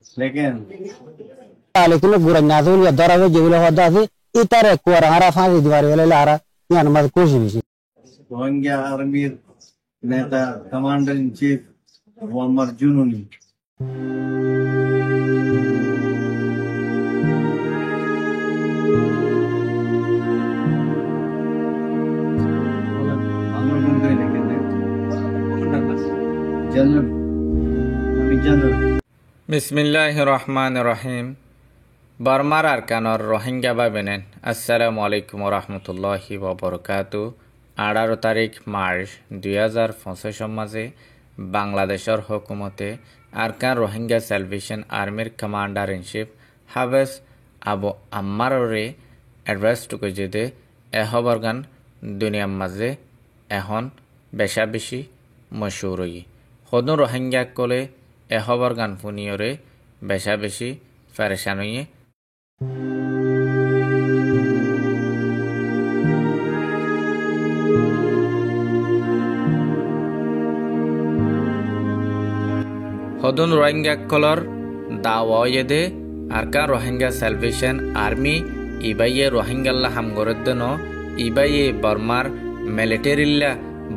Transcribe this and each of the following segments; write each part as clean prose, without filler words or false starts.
लेकिन लेकिन बुरा ना तो ये दरा जो बोले होता है इतने कोर हरा फांसी दीवार वाले लारा यहाँ नमक कुछ भी नहीं रोहिंग्या आर्मी नेता commander in chief Mohammad Junooni general general বিসমিল্লাহির রহমানির রহিম বর্মার আরকানর রোহিঙ্গা বাবেনেন আসসালামু আলাইকুম রহমতুল্লাহি ওবরকাতু 18 তারিখ মার্চ 2025 মাঝে বাংলাদেশের হুকুমতে আরকান রোহিঙ্গা স্যালভেশন আর্মির কমান্ডার ইন চিফ হাফেজ আবু আম্মাররে অ্যাড্রেস টুকু যেতে এহবরগান দুনিয়ার মাঝে এখন বেশা বেশি মশহুর সদন রোহিঙ্গা কলে এহবর গান ফুনিয়রে বেশা বেশি ফেরেশান হইয়ে সদন রোহিঙ্গা কলর দাওয়ায়েদে আরকান রোহিঙ্গা স্যালভেশন আর্মি ইবাইয়ে রোহিঙ্গাল্লা হামগরদ্দন ইবাইয়ে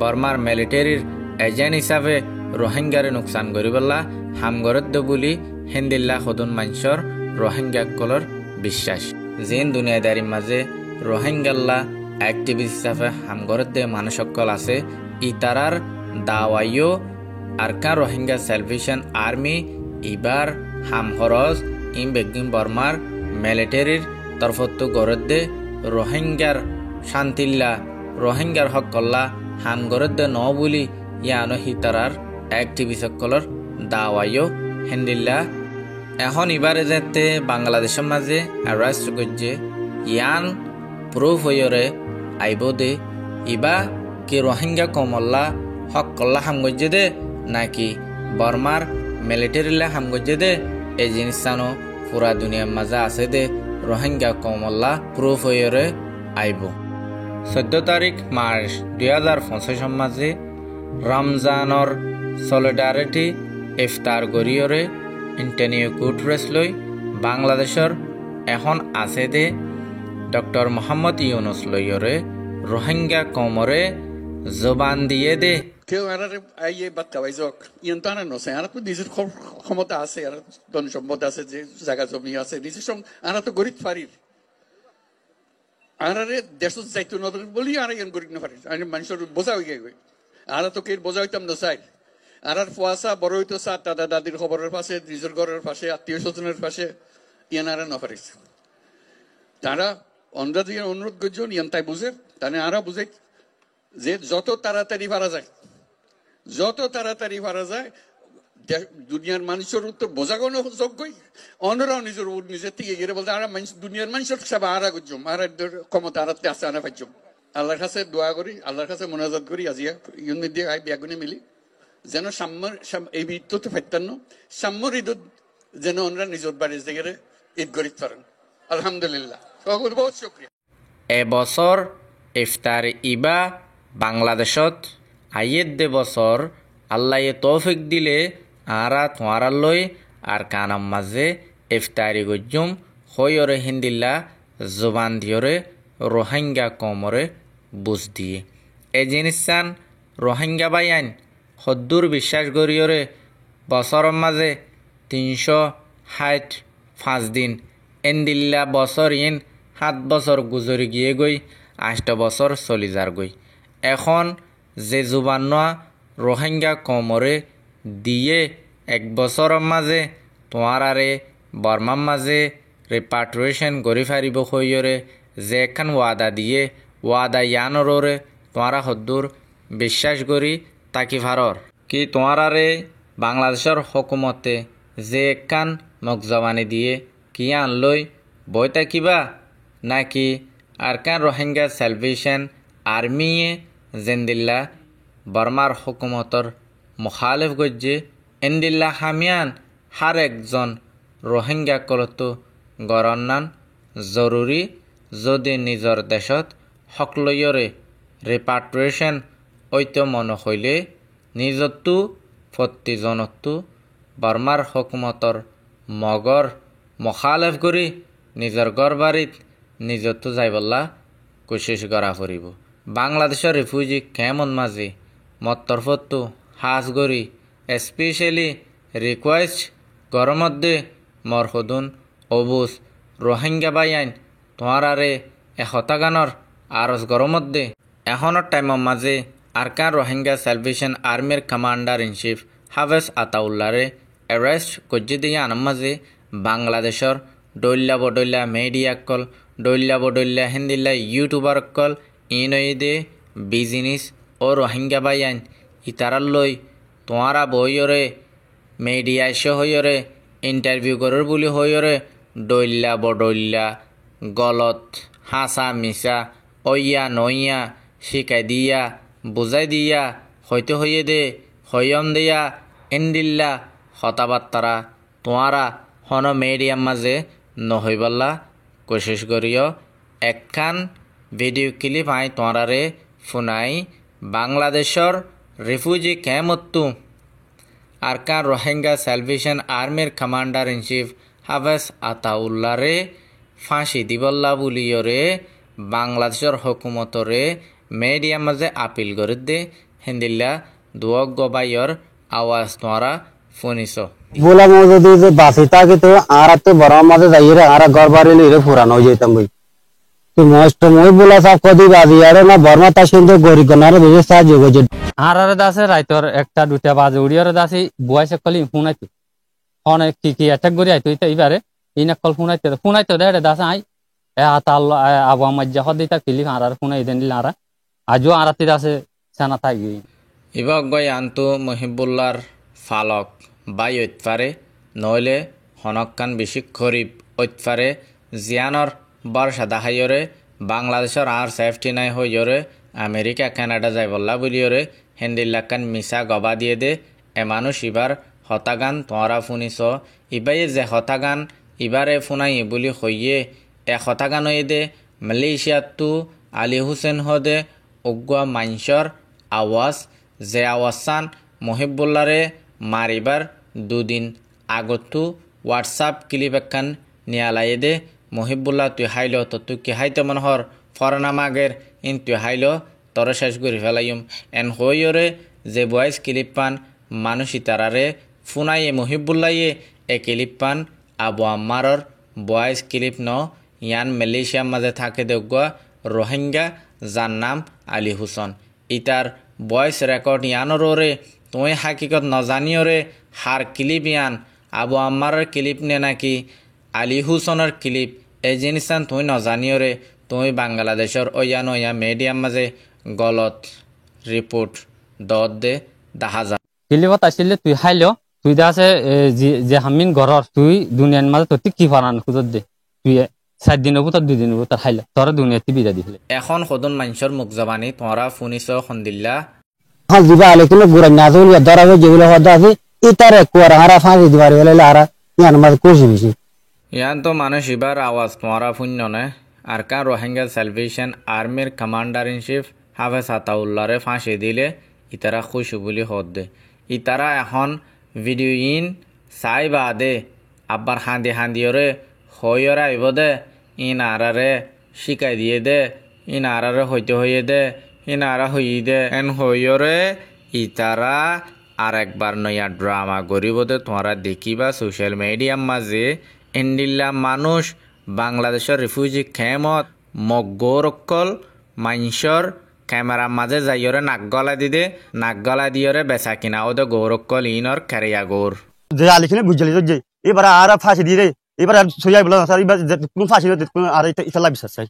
বর্মার মিলিটারির এজেন্ট হিসাবে রোহিঙ্গারে নুকসান করিবল্লা হামগরদ্দ বলি হিন্দিল্লা সদন মাঞ্চর রোহিঙ্গা কলর বিশ্বাস যেন দুনিয়াদারির মাঝে রোহিঙ্গাল্লা অ্যাক্টিভিস্ট হিসাবে হামগরদ্দে মানুষসকল আছে ইতারার দাওয়াইও আরকান রোহিঙ্গা স্যালভেশন আর্মি ইবার হামহরজ ইম বেগিম বর্মার মিলিটারির তরফত গরদ্দে রোহিঙ্গার শান্তিল্লা রোহিঙ্গার হকল্লা হামগরদ্দে ন বলি ইয়ানো হিতারার অ্যাক্টিভিস্ট সকলের দাওয়াইও হেন্দিল্লা এখন ইবারে যেতে বাংলাদেশের মাঝে অ্যারেস্ট করছে ইয়ান প্রুফ হইরে আইব দে ইবা কি রোহিঙ্গা কমল্লা হক কল্লা হামগজ্জে দে নাকি বর্মার মিলিটারিলা হামগজ্জে দে এই জিনিসটানো পুরা দুনিয়ার মাঝে আছে দে রোহিঙ্গা কমল্লা প্রুফ হইরে আইব 14 তারিখ মার্চ 2025 মাঝে রমজানর সলিডারিটি ইফতার গরিয়রে ইন্টারনিউ কুট রেসলই বাংলাদেশের এখন আছে দে ডক্টর মোহাম্মদ ইউনুস লইয়রে রোহিঙ্গা কমরে জবান দিয়ে দে কেউ আর আইয়ে বাচ্চা বাইজক ইয়ন্তানা নসে আর তো নিজের ক্ষমতা আছে আর ধন সম্পদ আছে যে জায়গা জমি আছে নিজের আর তো গরিব ফারির আর দেশ যাইতো নদর বলি আর ইয়ন গরিব না ফারির আর মানুষের বোঝা হয়ে গেই আর তো কে বোঝা হইতাম না চাই আর ফুয়াশা বড় হইতো চা দাদা দাদির খবরের পাশে নিজের ঘরের পাশে আত্মীয় স্বজনের পাশে ইয়ান আর না পারিস তারা অন্ধা দিয়ে অনুরোধ করছেন ইয়ান তাই বুঝে তাহলে আরা বুঝে যে যত তাড়াতাড়ি পারা যায় দুনিয়ার মানুষের উত্তর বোঝা কোনো যোগ্যই অন্যরাও নিজের থেকে গিয়ে বলতে আর দুনিয়ার মানুষের সব আরা করছম আর ক্ষমতা আরাতে আছে আনা পাইছম আল্লাহর কাছে দোয়া করি আল্লাহর কাছে মোনাজাত করি আজিয়া ইউন দিয়ে ব্যাগুনে মিলি যেন সাম্যর এই ঈদ ফাইতান্ন সাম্যর ঈদ যেন ওনারা নিজের বাড়ির জায়গায় ঈদ গরিব করেন আলহামদুলিল্লাহ বহুত শুক্রিয়া এবছর ইফতার ইবা বাংলাদেশত আইয়ের দে বছর আল্লাহ তৌফিক দিলে আরা তোমার লই আর কানাম মাঝে ইফতারি গজ্জুম হইরে হিন্দিল্লা জবান দিয়রে রোহিঙ্গা কমরে বুঝ দিয়ে এই জিনিসান রোহিঙ্গা বাইয়ান সদ্দুর বিশ্বাস করিয়রে বছরের মাঝে 365 দিন এন্দিল্লা বছর 7 বছর গুজরি গিয়ে গই 8 বছর চলি যার গই এখন যে জুবান রোহিঙ্গা কমরে দিয়ে 1 বছরের মাঝে তোমারারে বর্মার মাঝে রিপাট্রিয়েশন করি ফারিব হইরে যে এখন ওয়াদা দিয়ে ওয়াদা ইয়ানরে তোমারা সদ্দুর বিশ্বাস করি তাকি ভারর কি তোমারারে বাংলাদেশের হুকুমতে যে একান মগজবানি দিয়ে কি আনলই বই থাকিবা নাকি আরকান রোহিঙ্গা স্যালভেশন আর্মিয়ে জেন্দিল্লা বর্মার হুকুমতর মুখালিফ গজ্জে এন্দিল্লা হামিয়ান হার একজন রোহিঙ্গা কলতো গরন্নান জরুরি যদি নিজর দেশত সকলয়রে রিপাট্রিয়েশন ঐত মন হইলে নিজতো প্ৰতিজনতো বৰ্মাৰ হুকুমতৰ মগর মখালেফ কৰি নিজৰ ঘৰ বাৰীত নিজতো যাইবলা কোচিছ কৰা ফুৰিব বাংলাদেশৰ ৰিফিউজি কেমন মাঝে মত তরফতো হাজ গরি স্পেশালি রিকোয়েস্ট গরমধ্যে মরহদুন অবুজ রোহিঙ্গা বাইন তোমারারে এশতাগানৰ আরজ গরমধ্যে এখনৰ টাইমৰ মাঝে আরকান রোহিঙ্গা সেলভেশন আর্মির কমান্ডার ইন চিফ হাফেজ আতাউল্লারে এরেস্ট করছে দিয়ে আনার মাঝে বাংলাদেশর ডল্লা বডল্লা মিডিয়াকল ডল্লা বডল্লা হিন্দিল্লা ইউটিউবারকল ইনইদে বিজনেস ও রোহিঙ্গা বাইন ইতারার লই তোমারা বইরে মিডিয়া এসে হইরে ইন্টারভিউ করার বলি হইরে ডল্লা বডল্লা গলত হাসা মিসা অইয়া নইয়া শিকাই দিয়া বুঝাই দিয়া হইতে হইয়ে দে হইয়ম দিয়া ইন্দিল্লা হতাবার্তারা তোমারা হন মিডিয়ার মাঝে নহইবাল্লা কোশিশ করিও একখান ভিডিও ক্লিপ আই তোমারে ফুনাই বাংলাদেশর রিফিউজি ক্যাম্পতো আরকান রোহিঙ্গা সেলভেশন আর্মির কমান্ডার ইন চিফ হাফেজ আতাউল্লারে ফাঁসি দিবল্লা বুলিয়রে বাংলাদেশের হুকুমতরে মিডিয়ার মাঝে আপিল করে দে হিন্দিল্লা দুয়ক গবাইয়র আওয়াজ তোমরা শুনিছ বলা মজা দিয়ে যে বাসি থাকে তো আর তো বড় মাঝে যাইরে আর ঘর বাড়ি লিরে পুরানো হয়ে যেতাম বই তো মস্ত মই বলা সব কদি বাজি আর না বর্মা তা সুন্দর গরি গনার বেশি সাহায্য করছে আর দাসে রাইতর একটা দুটা বাজে উড়িয়ার দাসি বয়সে কলি শুনাইতো অনেক কি অ্যাটাক করি আইতো এইবারে ইনা কল শুনাইতো রে দাস আই এ আতাল আবু আমাজ্জা হদিতা কিলি আর শুনাই দেন আর আজও আরাতি দাসে সানা থাকি ইবক গই আন্তু মহিবুল্লার ফালক বাই ঐতফারে নইলে হনকান বেশি খরিব ঐতফারে জিয়ানর বর্ষা দাহাইরে বাংলাদেশের আর সেফটি নাই হইরে আমেরিকা কানাডা যাই বললা বলিয়রে হেন্দিল্লাকান মিসা গবা দিয়ে দে এ মানুষ ইবার হতাগান তোমরা শুনিছ ইবাই যে হতাগান ইবারে ফুনাই বুলি হইয়ে এ হতাগান হয়ে দে মালয়েশিয়াতো আলী হুসেন হদে উগ্র মাইনসর আওয়াজ যে আওয়াজান মহিবুল্লারে মারিবার দুদিন আগতো হোয়াটসঅ্যাপ ক্লিপ একখান নিয়ালাই দে মহিবুল্লাহ তুই হাইল তো তুই কি হাইতে মনোহর ফরনামাগের ইন তুই হাইল তোর শেষ করে ফেলাইম এন হইরে যে ভয়েস ক্লিপ পান মানুষ তারারে ফুনাইয়ে মহিবুল্লাইয়ে এ ক্লিপ পান আবু আম্মারর ভয়েস ক্লিপ ন ইয়ান মালয়েশিয়ার মাঝে থাকে দেখুয়া রোহিঙ্গা যার নাম আলী হুসন ইতার ভয়েস রেকর্ড ইয়ানরে তুই হাকিকত নজানিয়রে হার ক্লিপ ইয়ান আবু আম্মারর ক্লিপ নে নাকি আলী হুসনের ক্লিপ এই জিনিসান তুই নজানিয়রে তুই বাংলাদেশের ওয়ান ওয়া মিডিয়ার মাঝে গলত রিপোর্ট দত দে দেখা যা ক্লিপত আসলে তুই হাইলো তুই দাসে যে হামিন ঘরর তুই দুনিয়ার মাঝে তোর কি ফারান খুঁজত দে তুই 7 দিন হবো তোর 2 দিন হবো তোর হাইলো তোর দুনিয়াতে বিদা দিলে এখন সদন মানুষের মুখ জবানি তোমরা শুনিছ সন্দিল্লা হল দিবা আলে কিন্তু গুরাঙ্গা তো দরাবে যেগুলো হদা আছে ইতারে কোরা হারা ফাঁসি দিবার বেলা আর ইয়ান মাঝে কোশি বেশি ইয়ান তো মানুষ ইবার আওয়াজ তোমরা শুন্য নে আরকান রোহিঙ্গা সেলভেশন আর্মির কমান্ডার ইন চিফ হাফেজ আতাউল্লারে ফাঁসি দিলে ইতারা খুশি বলি হদ দে ইতারা এখন ভিডিও ইন চাই বাদে আব্বার হান্দিয়রে হইরে আইব দে ইন আরারে শিকাই দিয়ে দে ইন আরারে হইতে হইয়ে দে ইন আরা হই দে এন হইরে ইতারা আর একবার নয়া ড্রামা করিব দে তোমরা দেখিবা সোশ্যাল মিডিয়ার মাঝে ইন্দিল্লা মানুষ বাংলাদেশের রিফিউজি ক্যাম্পত মগরকল মাইনসর ক্যামেরার মাঝে যাইরে নাক গলা দিদে নাক গলা দিয়রে বেচা কিনা ওদের গৌরকল ইনর খেরিয়া গৌর যে আলিখানে বুঝলি যে এবার আর ফাঁসি দিয়ে এবার আর সইয়াই বলা স্যার এবার কোন ফাঁসি আর ইতালা বিশ্বাস চাই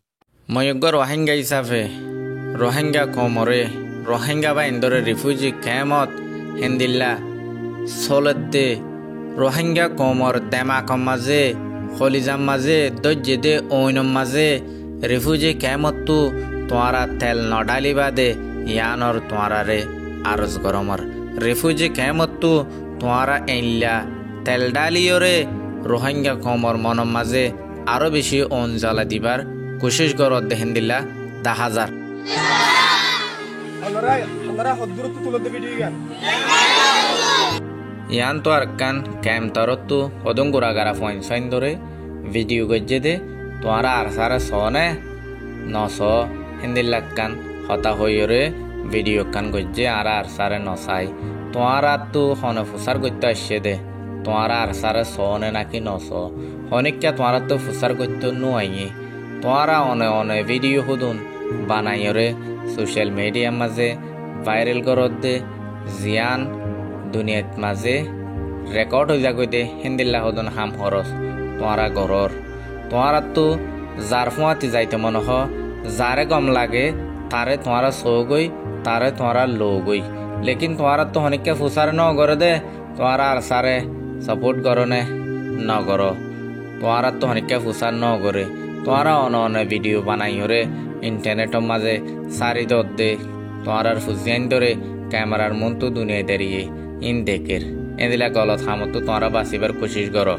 ময়গ্য রোহিঙ্গা হিসাবে রোহিঙ্গা কমরে রোহিঙ্গা বা ইন্দোরে রিফিউজি ক্যাম্পত হেন্দিল্লা চলতে রোহিঙ্গা কমর দেমাকম মাঝে খলিজাম মাঝে দজ্জে দে ঐনম মাঝে রিফিউজি ক্যাম্পতো তোমরা তেল নডালিবা দে ইয়ানর তোমরারে আরজ গরমর রিফিউজি ক্যাম্পতো তোমরা এনলা তেল ডালিয়রে রোহিঙ্গা কমর মনম মাঝে আরো বেশি অন জ্বালা দিবার কোশিশ করত দেহেন দিল্লা 10,000 ইয়ান তো আর কান ক্যাম তরত্তু হদং গোড়াগারা পয়েন্ট সাইন ধরে ভিডিও গজ্জে দে তোমারা আর সারা সনে নস হিন্দির লাক্কান হতা হইরে ভিডিও কান গজ্জে আর সারে নসাই তোমারা তো হনে ফুসার গত্য আসছে দে তোমারা আর সারে সনে নাকি নস হনিকা তোমারা তো ফুসার গত্য নুয়াইয়ে তোমারা অনে ভিডিও হুদুন বানাইরে সোশ্যাল মিডিয়ার মাঝে ভাইরাল করত দে জিয়ান দুনিয়াত মাঝে রেকর্ড হয়ে যাগৈ দে হিন্দিল্লা হদন হাম হরস তোমারা গরর তোমারা তো যার ফুয়াতি যাইতে মনে হ যারে গম লাগে তারে তোমারা সৌগই তারে তোমারা লৌগই লেকিন তোমারা তো হনিকে ফুসার ন করে দে তোমারা আর সারে সাপোর্ট করো নে ন করো তোমারা তো হনিকে ফুসার ন করে তোমারা অনে ভিডিও বানাই হরে ইন্টারনেটের মাঝে সারি দর দে তোমার ফুজিয়ান ধরে ক্যামেরার মন তো দুনিয়ায় দাঁড়িয়ে ইন দেখের এদিলা গলত হামত তো তোমরা বাঁচিবার কোশিশ করো।